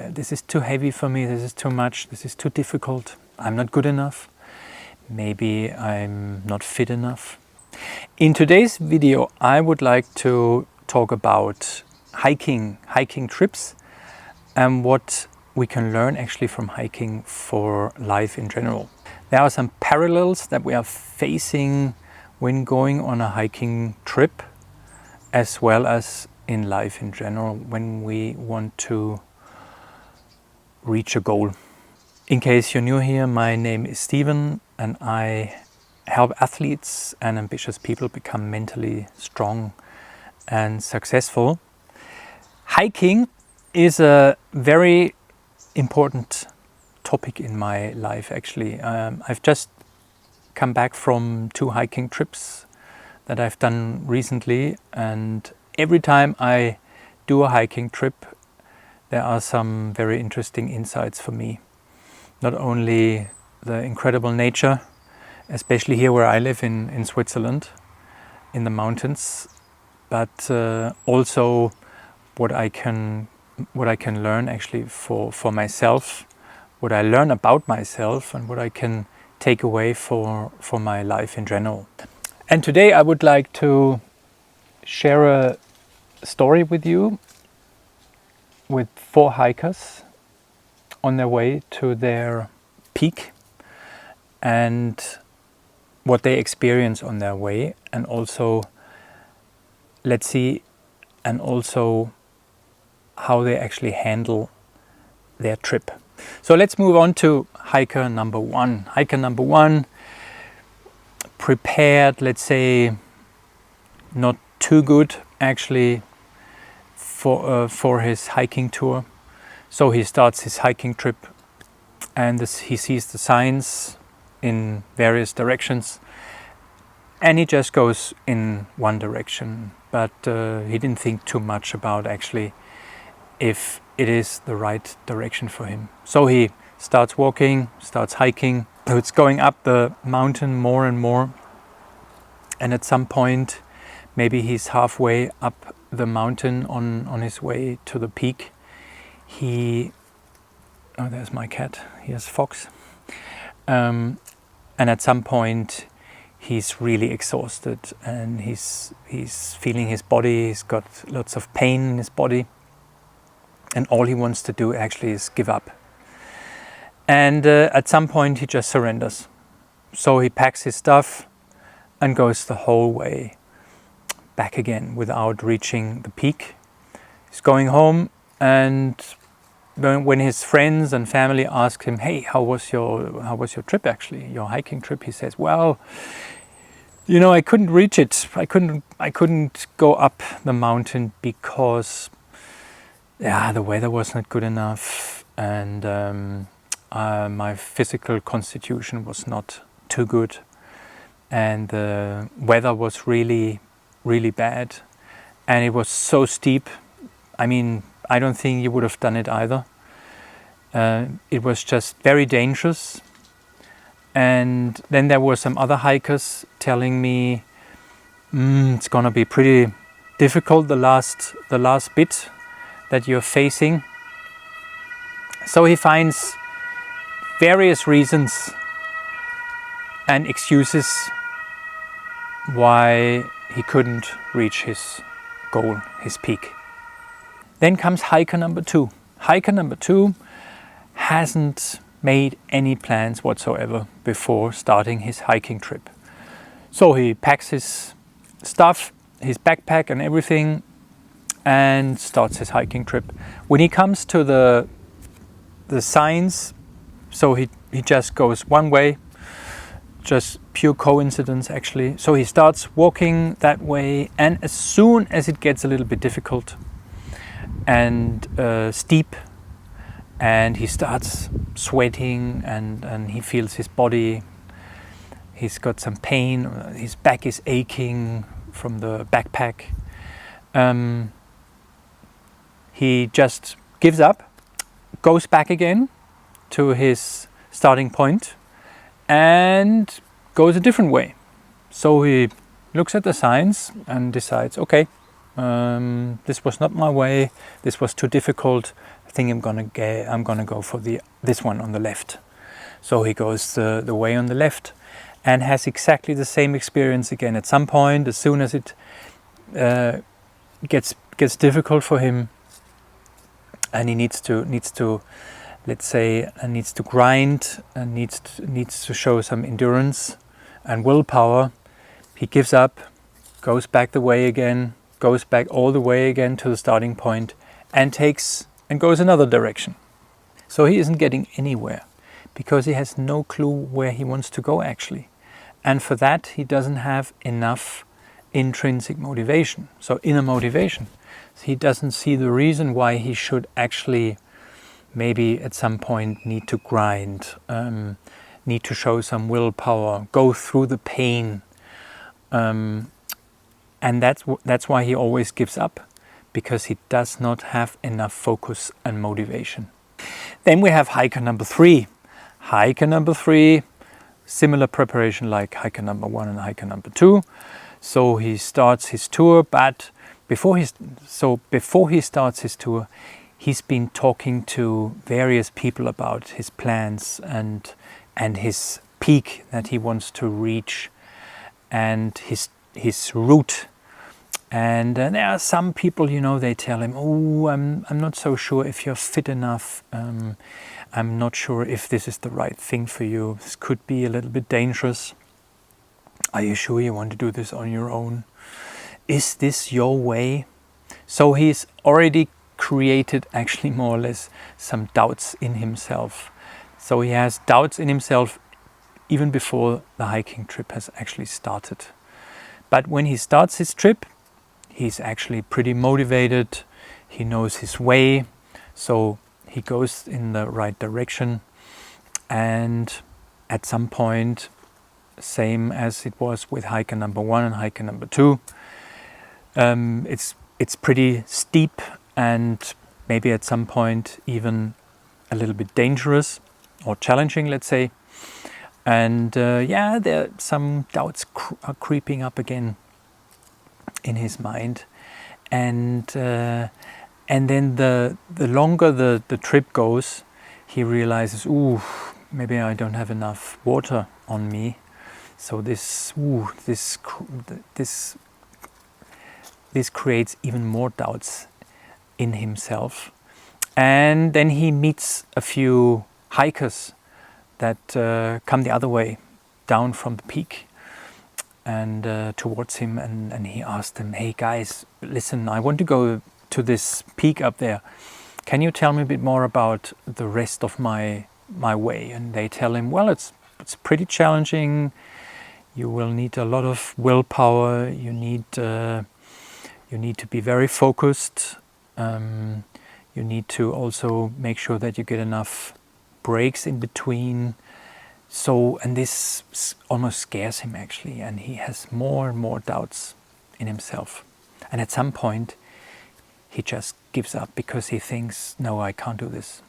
this is too heavy for me, this is too much, this is too difficult, I'm not good enough, maybe I'm not fit enough. In today's video, I would like to talk about hiking trips and what we can learn actually from hiking for life in general. There are some parallels that we are facing when going on a hiking trip, as well as in life in general when we want to reach a goal. In case you're new here, my name is Steven and I help athletes and ambitious people become mentally strong and successful. Hiking is a very important topic in my life actually. I've just come back from 2 hiking trips that I've done recently, and every time I do a hiking trip there are some very interesting insights for me. Not only the incredible nature, especially here where I live in Switzerland, in the mountains, but also what I can learn actually for myself, what I learn about myself and what I can take away for my life in general. And today I would like to share a story with you with 4 hikers on their way to their peak and what they experience on their way, and also how they actually handle their trip. So let's move on to hiker number 1. Hiker number 1 prepared, let's say, not too good actually for his hiking tour. So he starts his hiking trip and he sees the signs in various directions and he just goes in one direction, but he didn't think too much about actually if it is the right direction for him. So he starts walking, starts hiking. So it's going up the mountain more and more, and at some point maybe he's halfway up the mountain on his way to the peak. There's my cat, here's Fox. And at some point he's really exhausted and he's feeling his body, he's got lots of pain in his body, and all he wants to do actually is give up. And at some point he just surrenders. So he packs his stuff and goes the whole way back again without reaching the peak. He's going home, and when his friends and family ask him, "Hey, how was your trip actually, your hiking trip?" He says, "Well, I couldn't reach it. I couldn't go up the mountain because the weather was not good enough, and my physical constitution was not too good, and the weather was really, really bad, and it was so steep. I mean, I don't think you would have done it either. It was just very dangerous." And then there were some other hikers telling me, "It's gonna be pretty difficult the last bit that you're facing." So he finds various reasons and excuses why he couldn't reach his goal, his peak. Then comes hiker number 2. Hiker number 2 hasn't made any plans whatsoever before starting his hiking trip. So he packs his stuff, his backpack and everything, and starts his hiking trip. When he comes to the signs, so he just goes one way, just pure coincidence actually. So he starts walking that way, and as soon as it gets a little bit difficult and steep, and he starts sweating and he feels his body, he's got some pain, his back is aching from the backpack, he just gives up, goes back again to his starting point and goes a different way. So he looks at the signs and decides, okay, this was not my way, this was too difficult, think I'm gonna go for this one on the left. So he goes the way on the left, and has exactly the same experience again. At some point, as soon as it gets difficult for him, and he needs to let's say needs to grind and needs to show some endurance and willpower, he gives up, goes back the way again, goes back all the way again to the starting point, and goes another direction. So he isn't getting anywhere because he has no clue where he wants to go actually. And for that, he doesn't have enough intrinsic motivation, so inner motivation. So he doesn't see the reason why he should actually maybe at some point need to grind, need to show some willpower, go through the pain. And that's why he always gives up, because he does not have enough focus and motivation. Then we have hiker number 3. Hiker number 3, similar preparation like hiker number 1 and hiker number 2. So he starts his tour, but before he starts his tour, he's been talking to various people about his plans and his peak that he wants to reach, and his route. And there are some people, they tell him, "Oh, I'm not so sure if you're fit enough. I'm not sure if this is the right thing for you. This could be a little bit dangerous. Are you sure you want to do this on your own? Is this your way?" So he's already created actually more or less some doubts in himself. So he has doubts in himself even before the hiking trip has actually started. But when he starts his trip, he's actually pretty motivated. He knows his way, so he goes in the right direction. And at some point, same as it was with hiker number 1 and hiker number 2, it's pretty steep and maybe at some point even a little bit dangerous or challenging, let's say. And there some doubts are creeping up again in his mind. And then the longer the trip goes, he realizes, maybe I don't have enough water on me. So this creates even more doubts in himself. And then he meets a few hikers that come the other way, down from the peak and towards him, and he asked them, "Hey guys, listen, I want to go to this peak up there. Can you tell me a bit more about the rest of my way?" And they tell him, "Well, it's pretty challenging. You will need a lot of willpower. You need to be very focused. You need to also make sure that you get enough breaks in between." So, and this almost scares him actually, and he has more and more doubts in himself. And at some point, he just gives up because he thinks, "No, I can't do this."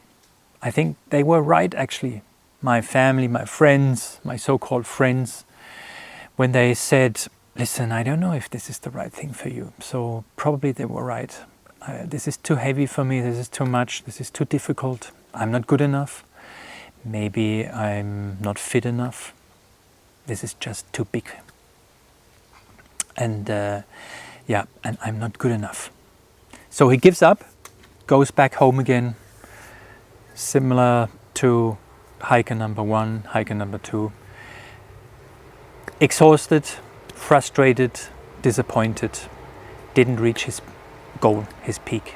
I think they were right actually, my family, my friends, my so-called friends, when they said, "Listen, I don't know if this is the right thing for you." So probably they were right. This is too heavy for me, this is too much, this is too difficult, I'm not good enough. Maybe I'm not fit enough. This is just too big. And and I'm not good enough. So he gives up, goes back home again, similar to hiker number 1, hiker number 2. Exhausted, frustrated, disappointed, didn't reach his goal, his peak.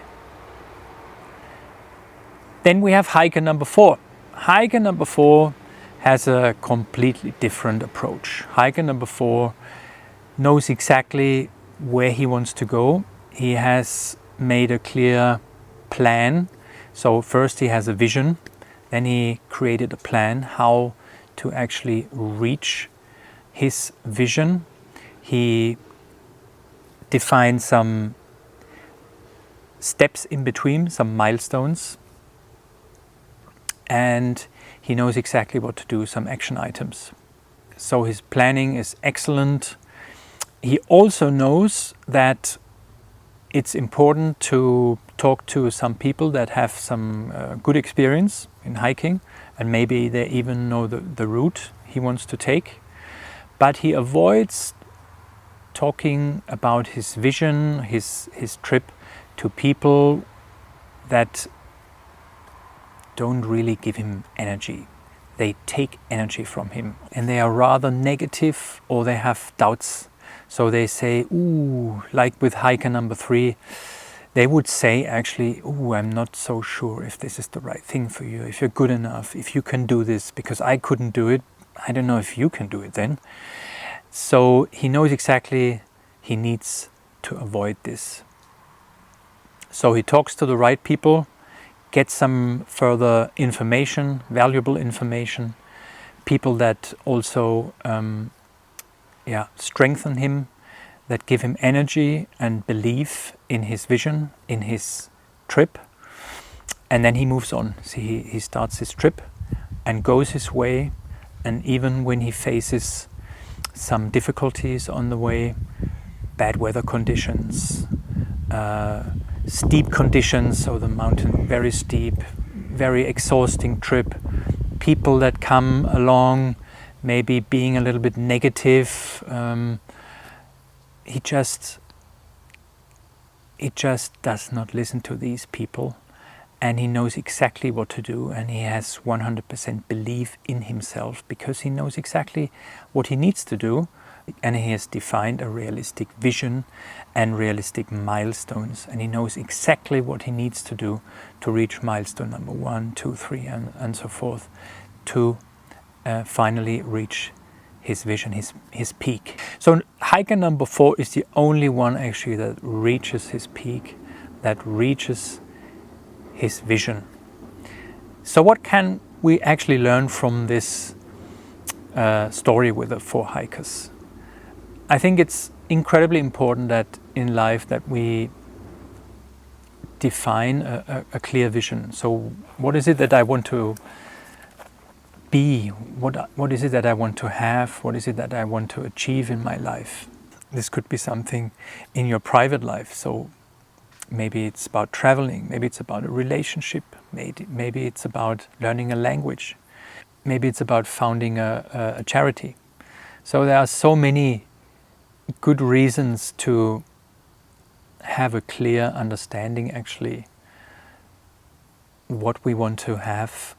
Then we have hiker number 4. Hiker number 4 has a completely different approach. Hiker number 4 knows exactly where he wants to go. He has made a clear plan. So first he has a vision, then he created a plan how to actually reach his vision. He defined some steps in between, some milestones, and he knows exactly what to do, some action items. So his planning is excellent. He also knows that it's important to talk to some people that have some good experience in hiking, and maybe they even know the route he wants to take. But he avoids talking about his vision, his trip, to people that don't really give him energy. They take energy from him, and they are rather negative, or they have doubts. So they say, ooh, like with hiker number 3, they would say actually, ooh, I'm not so sure if this is the right thing for you, if you're good enough, if you can do this, because I couldn't do it. I don't know if you can do it then. So he knows exactly he needs to avoid this. So he talks to the right people, gets some further information, valuable information, people that also strengthen him, that give him energy and belief in his vision, in his trip. And then he moves on. See, he starts his trip and goes his way. And even when he faces some difficulties on the way, bad weather conditions, steep conditions, so the mountain very steep, very exhausting trip, people that come along maybe being a little bit negative, he just does not listen to these people, and he knows exactly what to do, and he has 100% belief in himself, because he knows exactly what he needs to do, and he has defined a realistic vision and realistic milestones, and he knows exactly what he needs to do to reach milestone number 1, 2, 3, and so forth, to finally reach his vision, his peak. So hiker number 4 is the only one actually that reaches his peak, that reaches his vision. So what can we actually learn from this story with the 4 hikers? I think it's incredibly important that in life that we define a clear vision. So what is it that I want to be? What is it that I want to have? What is it that I want to achieve in my life? This could be something in your private life. So maybe it's about traveling, maybe it's about a relationship, maybe it's about learning a language, maybe it's about founding a charity. So there are so many good reasons to have a clear understanding actually what we want to have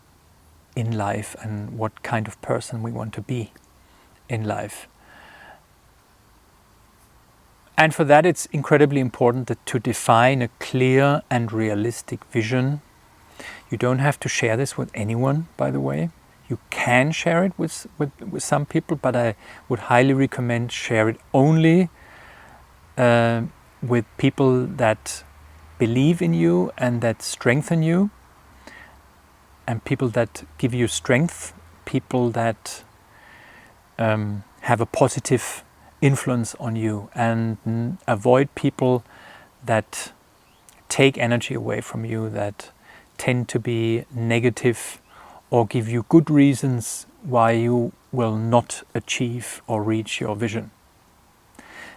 in life and what kind of person we want to be in life. And for that it's incredibly important to define a clear and realistic vision. You don't have to share this with anyone, by the way. You can share it with some people, but I would highly recommend share it only with people that believe in you and that strengthen you, and people that give you strength, people that have a positive influence on you, and avoid people that take energy away from you, that tend to be negative or give you good reasons why you will not achieve or reach your vision.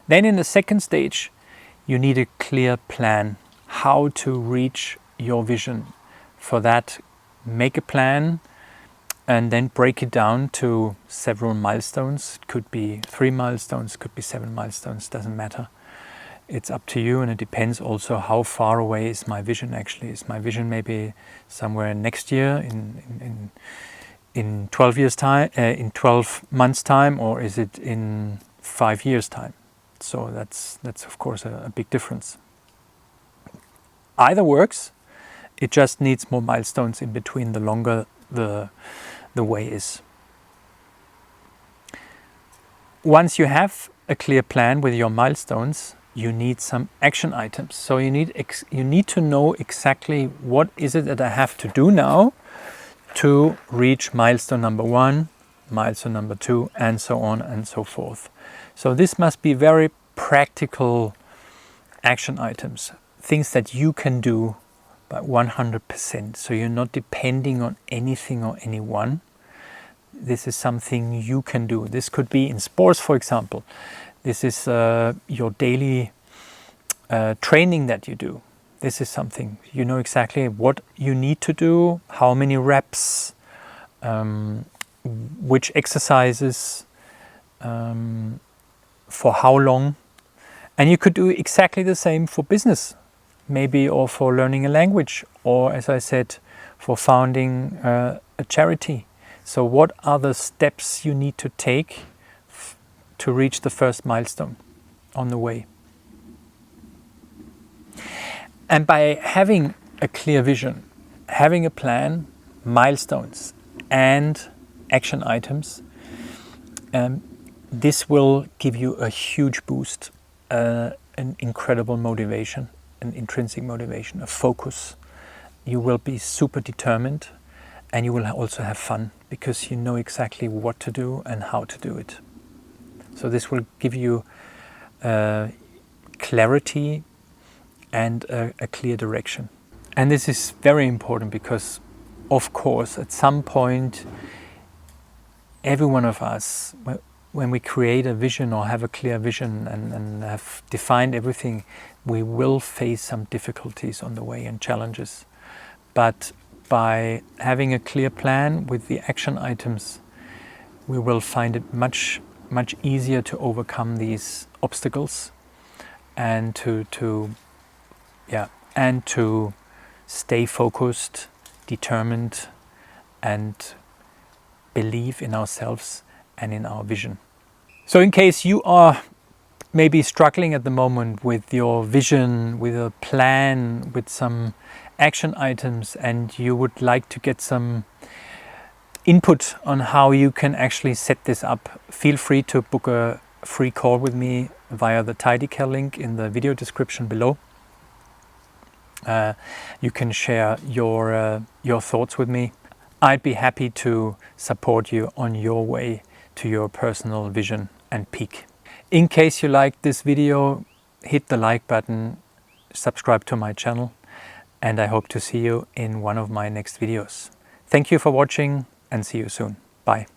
Then in the second stage, you need a clear plan how to reach your vision. For that, make a plan and then break it down to several milestones. It could be 3 milestones, could be 7 milestones, doesn't matter. It's up to you, and it depends also how far away is my vision actually. Is my vision maybe somewhere next year in 12 years time, in 12 months time, or is it in 5 years time? So that's of course a big difference. Either works. It just needs more milestones in between the longer the way is. Once you have a clear plan with your milestones, you need some action items. So you need to know exactly what is it that I have to do now to reach milestone number 1, milestone number 2, and so on and so forth. So this must be very practical action items, things that you can do by 100%. So you're not depending on anything or anyone. This is something you can do. This could be in sports, for example. This is your daily training that you do. This is something you know exactly what you need to do, how many reps, which exercises, for how long. And you could do exactly the same for business, maybe, or for learning a language, or, as I said, for founding a charity. So what are the steps you need to take to reach the first milestone on the way? And by having a clear vision, having a plan, milestones, and action items, this will give you a huge boost, an incredible motivation, an intrinsic motivation, a focus. You will be super determined, and you will also have fun because you know exactly what to do and how to do it. So this will give you clarity and a clear direction. And this is very important because, of course, at some point, every one of us, when we create a vision or have a clear vision and have defined everything, we will face some difficulties on the way and challenges. But by having a clear plan with the action items, we will find it much easier to overcome these obstacles and to stay focused, determined, and believe in ourselves and in our vision. So in case you are maybe struggling at the moment with your vision, with a plan, with some action items, and you would like to get some input on how you can actually set this up, feel free to book a free call with me via the TidyCare link in the video description below. You can share your thoughts with me. I'd be happy to support you on your way to your personal vision and peak. In case you liked this video, hit the like button, subscribe to my channel, and I hope to see you in one of my next videos. Thank you for watching and see you soon. Bye.